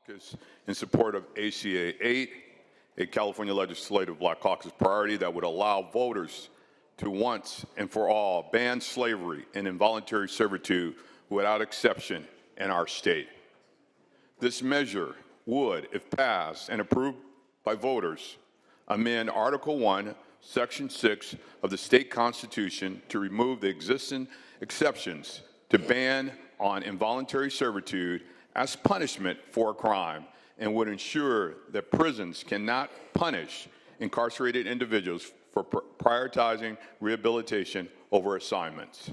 Caucus in support of ACA 8, a California Legislative Black Caucus priority that would allow voters to once and for all ban slavery and involuntary servitude without exception in our state. This measure would, if passed and approved by voters, amend Article 1, Section 6 of the state constitution to remove the existing exceptions to ban on involuntary servitude as punishment for a crime and would ensure that prisons cannot punish incarcerated individuals for prioritizing rehabilitation over assignments.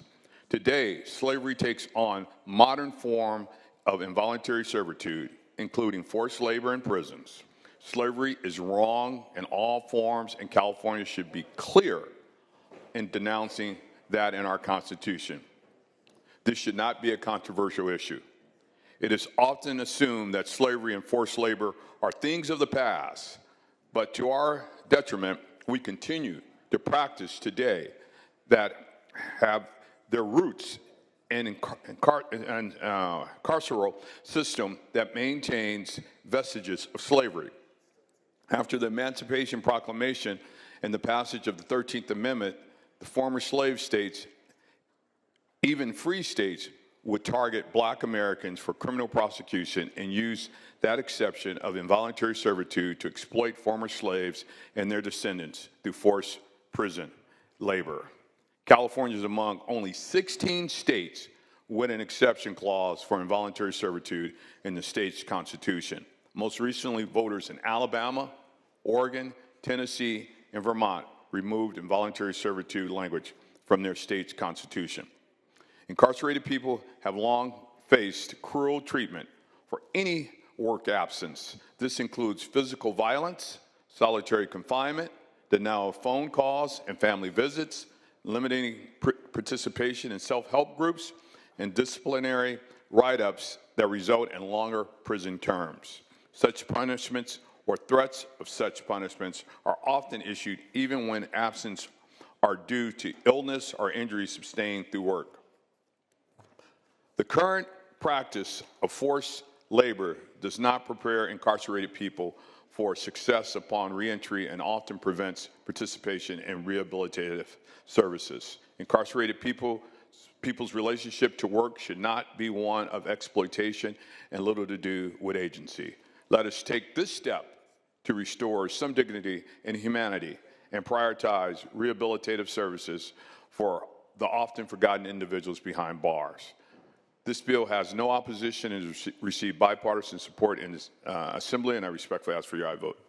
Today, slavery takes on modern form of involuntary servitude, including forced labor in prisons. Slavery is wrong in all forms, and California should be clear in denouncing that in our Constitution. This should not be a controversial issue. It is often assumed that slavery and forced labor are things of the past, but to our detriment, we continue to practice today that have their roots in an carceral system that maintains vestiges of slavery. After the Emancipation Proclamation and the passage of the 13th Amendment, the former slave states, even free states, would target Black Americans for criminal prosecution and use that exception of involuntary servitude to exploit former slaves and their descendants through forced prison labor. California is among only 16 states with an exception clause for involuntary servitude in the state's constitution. Most recently, voters in Alabama, Oregon, Tennessee, and Vermont removed involuntary servitude language from their state's constitution. Incarcerated people have long faced cruel treatment for any work absence. This includes physical violence, solitary confinement, denial of phone calls and family visits, limiting participation in self-help groups, and disciplinary write-ups that result in longer prison terms. Such punishments or threats of such punishments are often issued even when absence are due to illness or injury sustained through work. The current practice of forced labor does not prepare incarcerated people for success upon reentry and often prevents participation in rehabilitative services. Incarcerated people's relationship to work should not be one of exploitation and little to do with agency. Let us take this step to restore some dignity and humanity and prioritize rehabilitative services for the often forgotten individuals behind bars. This bill has no opposition and has received bipartisan support in this Assembly, and I respectfully ask for your aye vote.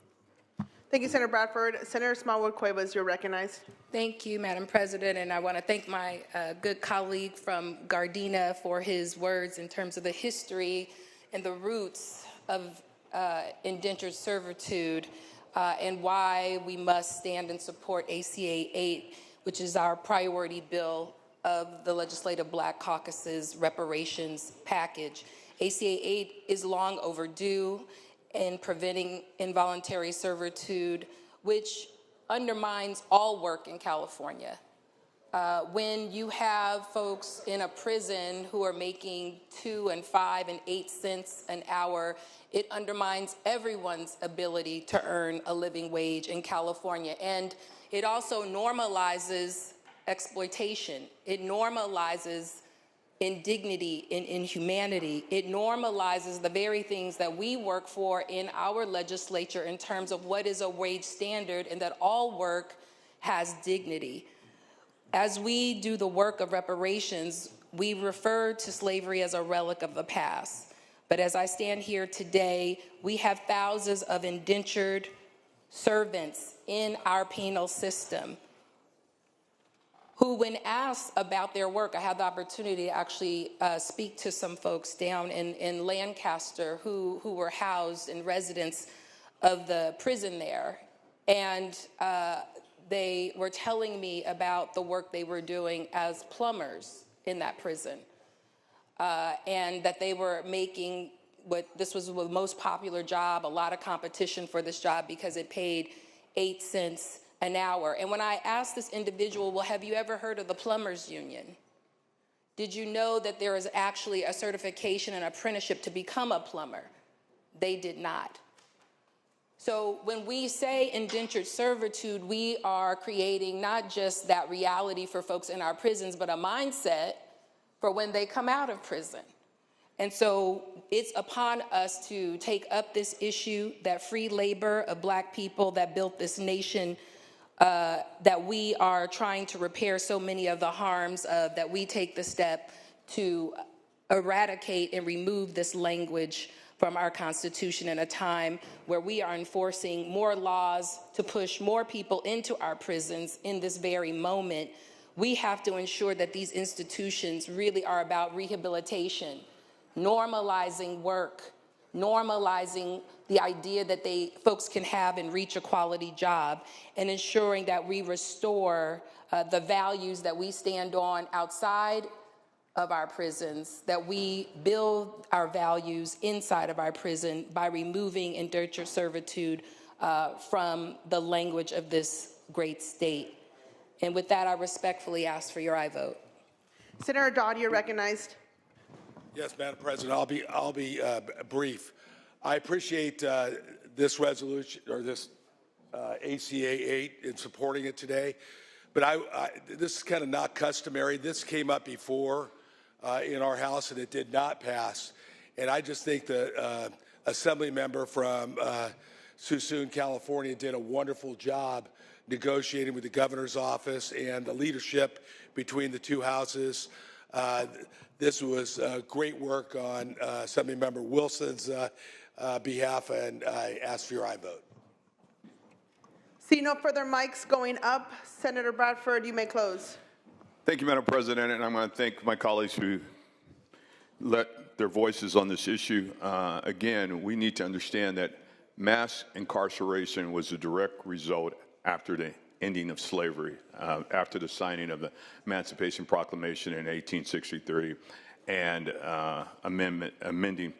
Thank you, Senator Bradford. Senator Smallwood-Cuevas, you're recognized. Thank you, Madam President, and I want to thank my good colleague from Gardena for his words in terms of the history and the roots of indentured servitude and why we must stand and support ACA 8, which is our priority bill of the Legislative Black Caucus's reparations package. ACA 8 is long overdue in preventing involuntary servitude, which undermines all work in California. When you have folks in a prison who are making 2 and 5 and 8 cents an hour, it undermines everyone's ability to earn a living wage in California. And it also normalizes exploitation. It normalizes indignity and inhumanity. It normalizes the very things that we work for in our legislature in terms of what is a wage standard and that all work has dignity. As we do the work of reparations, we refer to slavery as a relic of the past. But as I stand here today, we have thousands of indentured servants in our penal system who, when asked about their work, I had the opportunity to actually speak to some folks down in Lancaster who were housed in residence of the prison there. And they were telling me about the work they were doing as plumbers in that prison. And that they were making this was the most popular job, a lot of competition for this job because it paid 8 cents an hour. And when I asked this individual, well, have you ever heard of the Plumbers Union? Did you know that there is actually a certification and apprenticeship to become a plumber? They did not. So when we say indentured servitude, we are creating not just that reality for folks in our prisons, but a mindset for when they come out of prison. And so it's upon us to take up this issue, that free labor of Black people that built this nation, that we are trying to repair so many of the harms of, that we take the step to eradicate and remove this language from our Constitution in a time where we are enforcing more laws to push more people into our prisons in this very moment. We have to ensure that these institutions really are about rehabilitation, normalizing work, normalizing the idea that folks can have and reach a quality job, and ensuring that we restore the values that we stand on outside of our prisons, that we build our values inside of our prison by removing indentured servitude from the language of this great state. And with that, I respectfully ask for your aye vote. Senator Dodd, you're recognized. Yes, Madam President, I'll be brief. I appreciate this resolution, or this ACA 8 in supporting it today, but this is kind of not customary. This came up before in our House, and it did not pass. And I just think the Assembly member from Suisun, California, did a wonderful job negotiating with the governor's office and the leadership between the two houses. This was great work on Assemblymember Wilson's behalf, and I ask for your aye vote. See no further mics going up. Senator Bradford, you may close. Thank you, Madam President, and I'm going to thank my colleagues who let their voices on this issue. Again, we need to understand that mass incarceration was a direct result after the ending of slavery, after the signing of the Emancipation Proclamation in 1863 and amending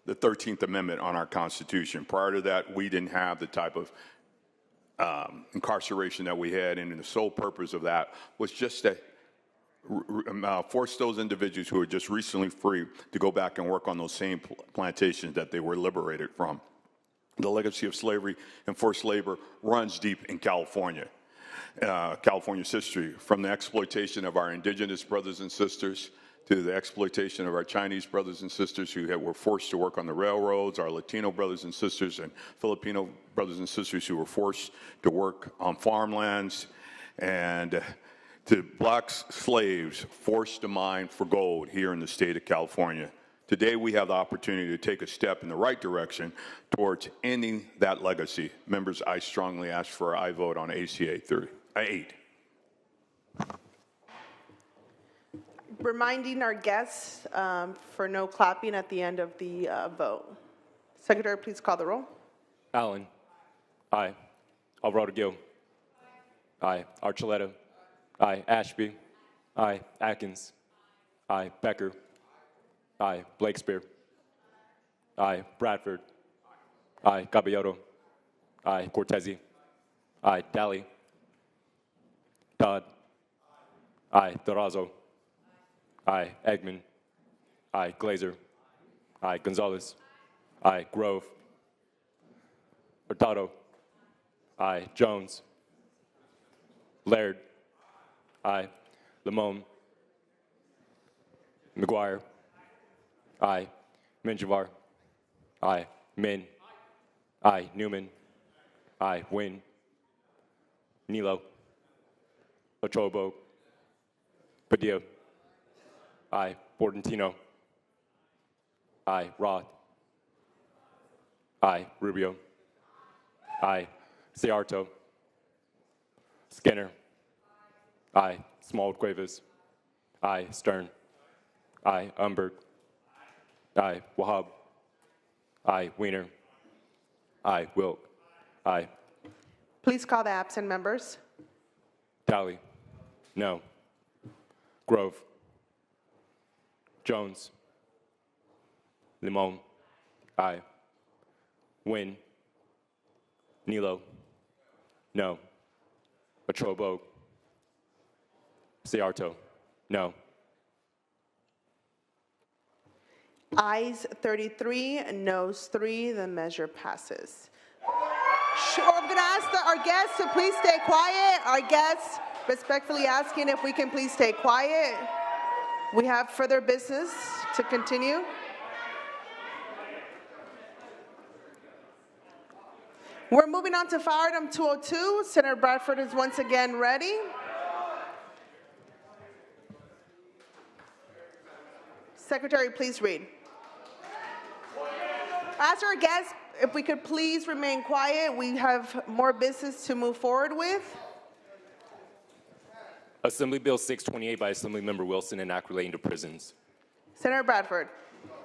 the 13th Amendment on our Constitution. Prior to that, we didn't have the type of incarceration that we had, and the sole purpose of that was just to force those individuals who were just recently free to go back and work on those same plantations that they were liberated from. The legacy of slavery and forced labor runs deep in California. California's history, from the exploitation of our indigenous brothers and sisters to the exploitation of our Chinese brothers and sisters who were forced to work on the railroads, our Latino brothers and sisters and Filipino brothers and sisters who were forced to work on farmlands, and to Black slaves forced to mine for gold here in the state of California. Today, we have the opportunity to take a step in the right direction towards ending that legacy. Members, I strongly ask for an aye vote on ACA 8. Reminding our guests for no clapping at the end of the vote. Secretary, please call the roll. Allen. Aye. Alvarado Gil. Aye. Archuleta. Aye. Ashby. Aye. Atkins. Aye. Becker. Aye. Blakespear. Aye. Bradford. Aye. Caballero. Aye. Cortese. Aye. Daly. Dodd. Aye. Durazo. Aye. Eggman. Aye. Glazer. Aye. Gonzalez. Aye. Grove. Hurtado. Aye. Jones. Laird. Aye. Limon. McGuire. Aye. Menjivar. Aye. Min. Aye. Newman. Aye. Wynn. Nilo. Ochobo. Padilla. Aye. Bordentino. Aye. Roth. Aye. Rubio. Aye. Ciarto. Skinner. Aye. Small Cuevas. Aye. Stern. Aye. Umberg. Aye. Wahab. Aye. Wiener. Aye. Wilk. Aye. Please call the absent members. Talley. No. Grove. Jones. Limon. Aye. Wynn. Nilo. No. Ochobo. Ciarto. No. Ayes 33, noes 3, the measure passes. Sure, I'm going to ask our guests to please stay quiet. Our guests respectfully asking if we can please stay quiet. We have further business to continue. We're moving on to file item 202. Senator Bradford is once again ready. Secretary, please read. Ask our guests if we could please remain quiet. We have more business to move forward with. Assembly Bill 628 by Assemblymember Wilson, enact relating to prisons. Senator Bradford.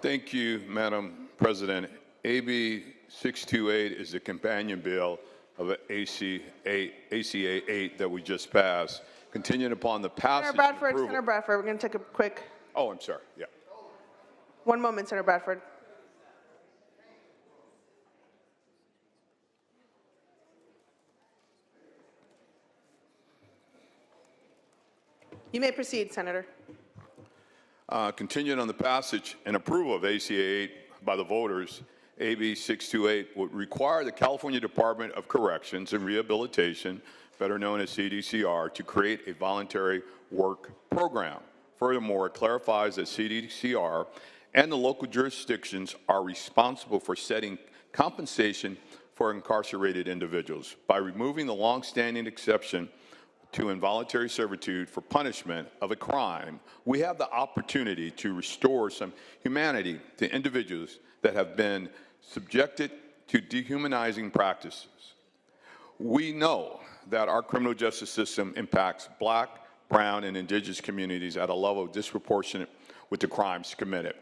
Thank you, Madam President. AB 628 is the companion bill of ACA 8 that we just passed, contingent upon the passage Senator Bradford, and approval. Senator Bradford, we're going to take a quick, Oh, I'm sorry. Yeah. one moment, Senator Bradford. You may proceed, Senator. Contingent on the passage and approval of ACA 8 by the voters, AB 628 would require the California Department of Corrections and Rehabilitation, better known as CDCR, to create a voluntary work program. Furthermore, it clarifies that CDCR and the local jurisdictions are responsible for setting compensation for incarcerated individuals. By removing the longstanding exception to involuntary servitude for punishment of a crime, we have the opportunity to restore some humanity to individuals that have been subjected to dehumanizing practices. We know that our criminal justice system impacts Black, brown, and indigenous communities at a level disproportionate with the crimes committed.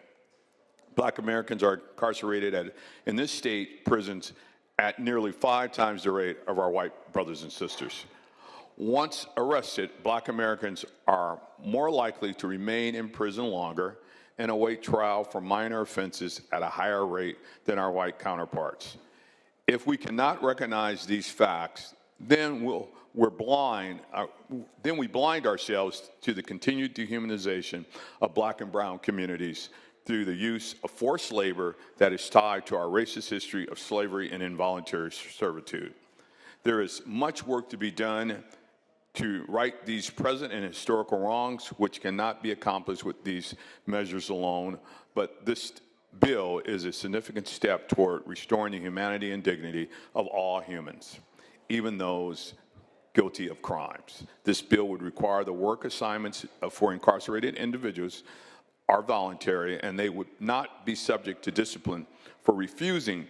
Black Americans are incarcerated in this state prisons at nearly 5 times the rate of our white brothers and sisters. Once arrested, Black Americans are more likely to remain in prison longer and await trial for minor offenses at a higher rate than our white counterparts. If we cannot recognize these facts, then we blind ourselves to the continued dehumanization of Black and brown communities through the use of forced labor that is tied to our racist history of slavery and involuntary servitude. There is much work to be done to right these present and historical wrongs, which cannot be accomplished with these measures alone, but this bill is a significant step toward restoring the humanity and dignity of all humans, even those guilty of crimes. This bill would require the work assignments for incarcerated individuals are voluntary, and they would not be subject to discipline for refusing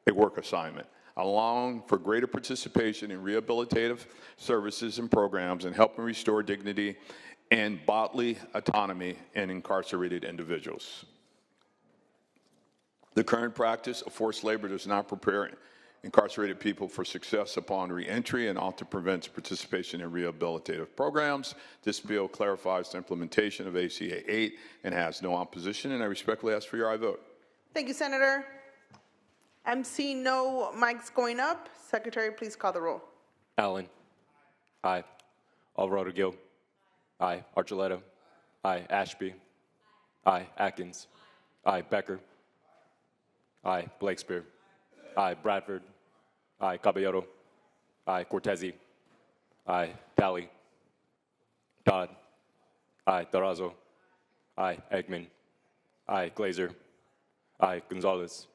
a work assignment, allowing for greater participation in rehabilitative services and programs and helping restore dignity and bodily autonomy in incarcerated individuals. The current practice of forced labor does not prepare incarcerated people for success upon reentry and often prevents participation in rehabilitative programs. This bill clarifies the implementation of ACA 8 and has no opposition, and I respectfully ask for your aye vote. Thank you, Senator. I'm seeing no mics going up. Secretary, please call the roll. Allen. Aye. Alvarado Gil. Aye. Archuleta. Aye. Ashby. Aye. Atkins. Aye. Becker. Aye. Blakespear. Aye. Bradford. Aye. Caballero. Aye. Cortese. Aye. Talley. Dodd. Aye. Darazo. Aye. Eggman. Aye. Glazer. Aye. Gonzalez.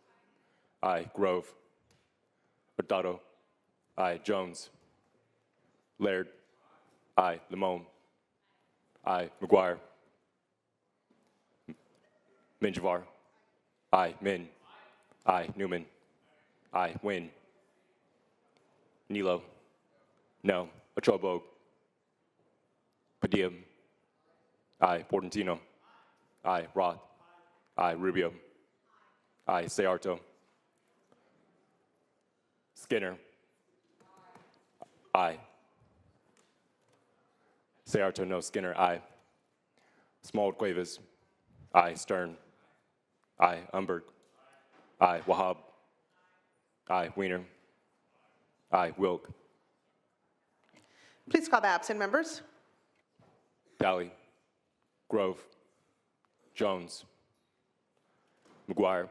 Aye. Grove. Hurtado. Aye. Jones. Laird. Aye. Limon. Aye. McGuire. Minjavar. Aye. Min. Aye. Newman. Aye. Wynn. Nilo. No. Achobo. Padilla. Aye. Portantino. Aye. Roth. Aye. Rubio. Aye. Sayarto. Skinner. Aye. Sayarto, no. Skinner, aye. Small Cuevas. Aye. Stern. Aye. Umberg. Aye. Wahab. Aye. Wiener. Aye. Wilk. Please call the absent members. Talley. Grove. Jones. McGuire.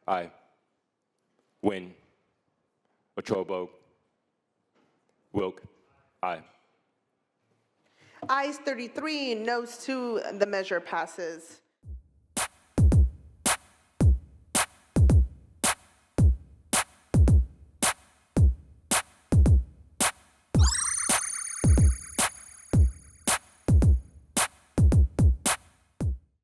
Aye. Wynn. Ochobo. Wilk. Aye. Ayes 33, noes 2, the measure passes.